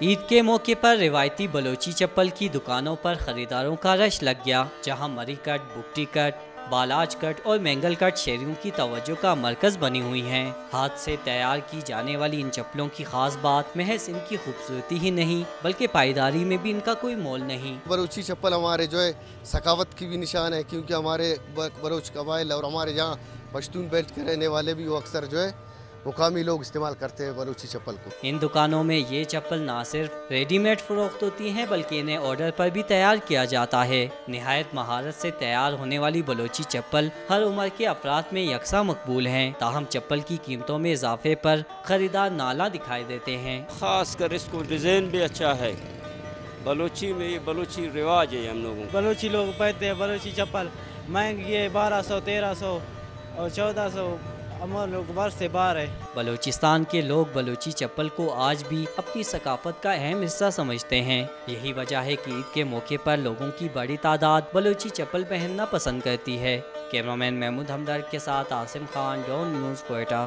عید کے موقع پر روایتی بلوچی چپل کی دکانوں پر خریداروں کا رش لگ گیا، جہاں مری کٹ، بکٹی کٹ، بالاج کٹ اور مینگل کٹ شہریوں کی توجہ کا مرکز بنی ہوئی ہیں۔ ہاتھ سے تیار کی جانے والی ان چپلوں کی خاص بات محض ان کی خوبصورتی ہی نہیں بلکہ پائیداری میں بھی ان کا کوئی مول نہیں۔ بلوچی چپل ہمارے جو ہے ثقافت کی بھی نشان ہے، کیونکہ ہمارے بلوچ قبائل اور ہمارے یہاں پشتون بیلٹ کے رہنے والے بھی وہ اکثر جو ہے مقامی لوگ استعمال کرتے ہیں بلوچی چپل کو۔ ان دکانوں میں یہ چپل نہ صرف ریڈی میڈ فروخت ہوتی ہیں بلکہ انہیں آرڈر پر بھی تیار کیا جاتا ہے۔ نہایت مہارت سے تیار ہونے والی بلوچی چپل ہر عمر کے افراد میں یکساں مقبول ہیں، تاہم چپل کی قیمتوں میں اضافے پر خریدار نالاں دکھائی دیتے ہیں۔ خاص کر اس کو ڈیزائن بھی اچھا ہے، بلوچی میں یہ بلوچی رواج ہے ہم لوگوں کو۔ بلوچی لوگ پہنتے ہیں بلوچی چپل، مہنگی ہے 1200 1300 اور 1400، ہمارے لوگ برس سے باہر ہے۔ بلوچستان کے لوگ بلوچی چپل کو آج بھی اپنی ثقافت کا اہم حصہ سمجھتے ہیں۔ یہی وجہ ہے کہ عید کے موقع پر لوگوں کی بڑی تعداد بلوچی چپل پہننا پسند کرتی ہے۔ کیمرامین محمود ہمدرد کے ساتھ عاصم خان، ڈون نیوز، کوئٹہ۔